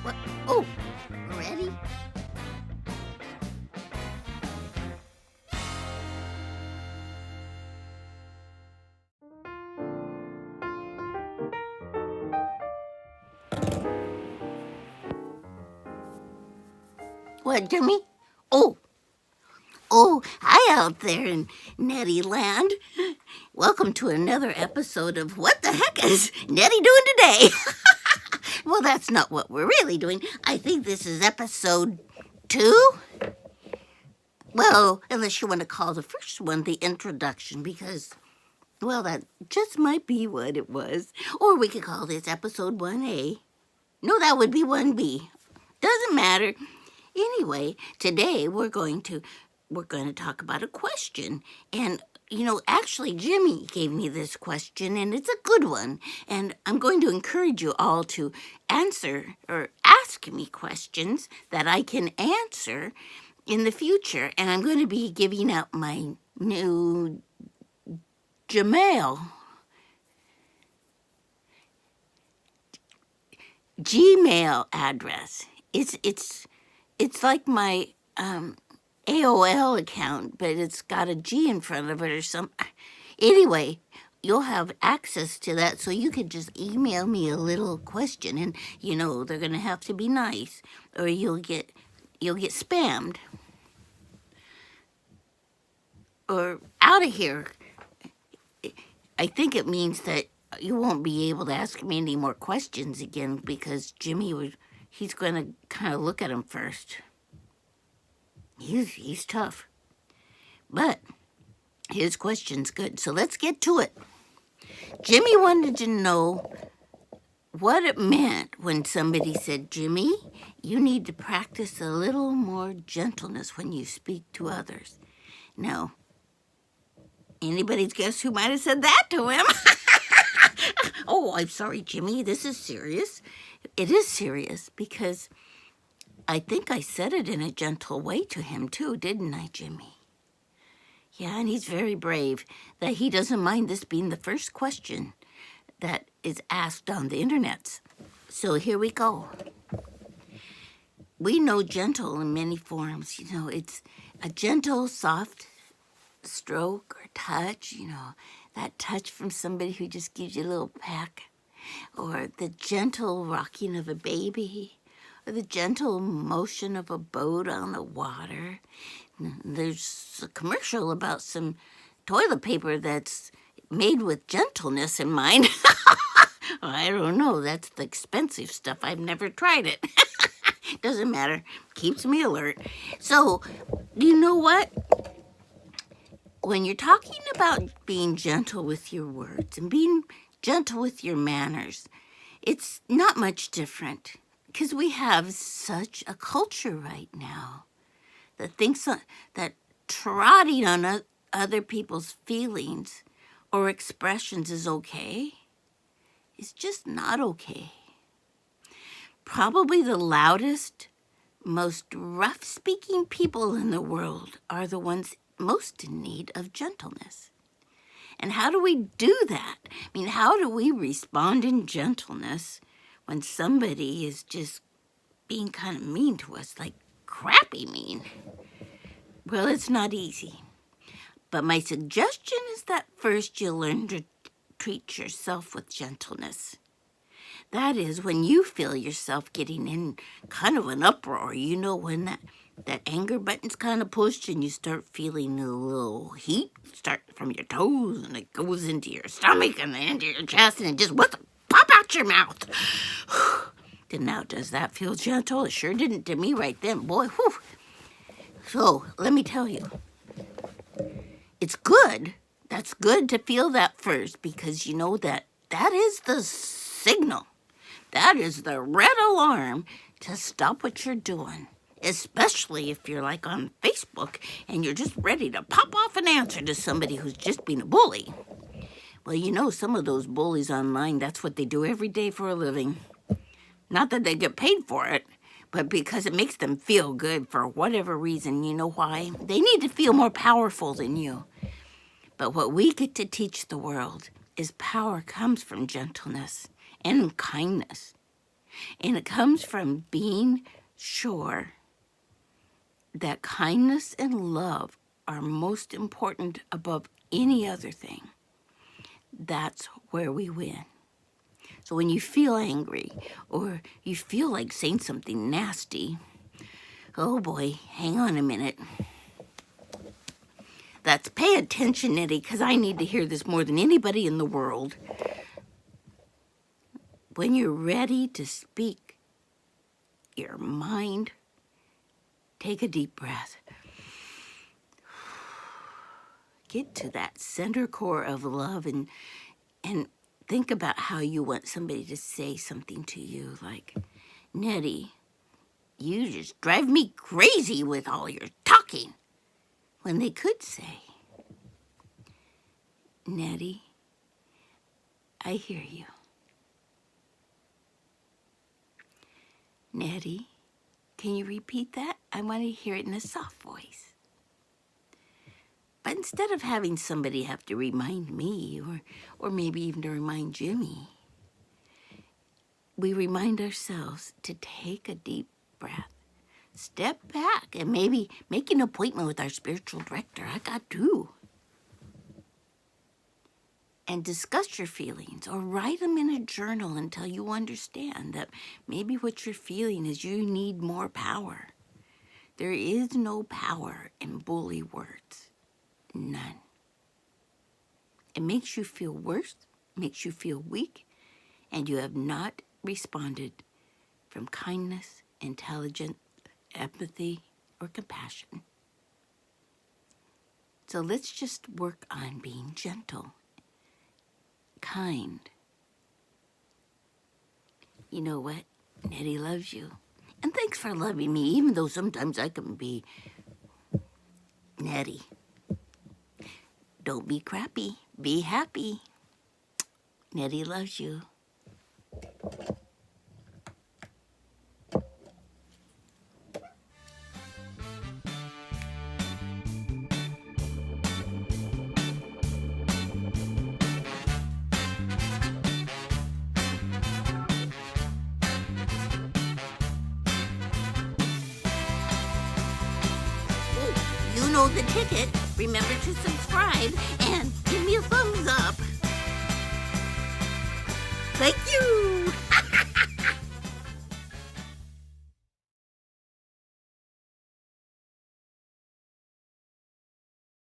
What? Oh, ready? What, Jimmy? Oh, hi out there in Nettie land. Welcome to another episode of What the Heck is Nettie Doing Today? Well, that's not what we're really doing. I think this is episode 2. Well, unless you want to call the first one the introduction, because, well, that just might be what it was. Or we could call this episode 1A. No, that would be 1B. Doesn't matter. Anyway, today we're going to talk about a question. And actually Jimmy gave me this question and it's a good one. And I'm going to encourage you all to answer or ask me questions that I can answer in the future. And I'm going to be giving out my new Gmail address. It's like my AOL account, but it's got a G in front of it or something. Anyway, you'll have access to that, so you can just email me a little question, and they're gonna have to be nice, or you'll get spammed or out of here. I think it means that you won't be able to ask me any more questions again because he's going to kind of look at them first. He's tough. But his question's good, so let's get to it. Jimmy wanted to know what it meant when somebody said, Jimmy, you need to practice a little more gentleness when you speak to others. Now, anybody's guess who might have said that to him? Oh, I'm sorry, Jimmy. This is serious. It is serious because I think I said it in a gentle way to him too, didn't I, Jimmy? Yeah, and he's very brave that he doesn't mind this being the first question that is asked on the internet. So here we go. We know gentle in many forms. It's a gentle, soft stroke or touch, that touch from somebody who just gives you a little peck, or the gentle rocking of a baby, or the gentle motion of a boat on the water. There's a commercial about some toilet paper that's made with gentleness in mind. I don't know, that's the expensive stuff. I've never tried it. Doesn't matter, keeps me alert. So, you know what? When you're talking about being gentle with your words and being gentle with your manners, it's not much different because we have such a culture right now that thinks that trotting on other people's feelings or expressions is okay. It's just not okay. Probably the loudest, most rough-speaking people in the world are the ones most in need of gentleness. And how do we do that? I mean, how do we respond in gentleness when somebody is just being kind of mean to us, like crappy mean? Well, it's not easy. But my suggestion is that first you learn to treat yourself with gentleness. That is, when you feel yourself getting in kind of an uproar, when that anger button's kind of pushed and you start feeling a little heat start from your toes and it goes into your stomach and then into your chest and it just pop out your mouth. And now, does that feel gentle? It sure didn't to me right then, boy. Whew. So, let me tell you, it's good. That's good to feel that first because that is the signal. That is the red alarm to stop what you're doing, especially if you're like on Facebook and you're just ready to pop off an answer to somebody who's just been a bully. Well, some of those bullies online, that's what they do every day for a living. Not that they get paid for it, but because it makes them feel good for whatever reason. You know why? They need to feel more powerful than you. But what we get to teach the world is power comes from gentleness and kindness. And it comes from being sure that kindness and love are most important above any other thing. That's where we win. So when you feel angry or you feel like saying something nasty, oh boy, hang on a minute. That's pay attention, Nettie, because I need to hear this more than anybody in the world. When you're ready to speak your mind, take a deep breath. Get to that center core of love and think about how you want somebody to say something to you, like, Nettie, you just drive me crazy with all your talking. When they could say, Nettie, I hear you. Nettie, can you repeat that? I want to hear it in a soft voice. But instead of having somebody have to remind me, or maybe even to remind Jimmy, we remind ourselves to take a deep breath, step back, and maybe make an appointment with our spiritual director. I got to. And discuss your feelings or write them in a journal until you understand that maybe what you're feeling is you need more power. There is no power in bully words. None. It makes you feel worse, makes you feel weak, and you have not responded from kindness, intelligence, empathy, or compassion. So let's just work on being gentle, kind. You know what? Nettie loves you. And thanks for loving me, even though sometimes I can be Nettie. Don't be crappy. Be happy. Nettie loves you. You know the ticket. Remember to subscribe and give me a thumbs up. Thank you.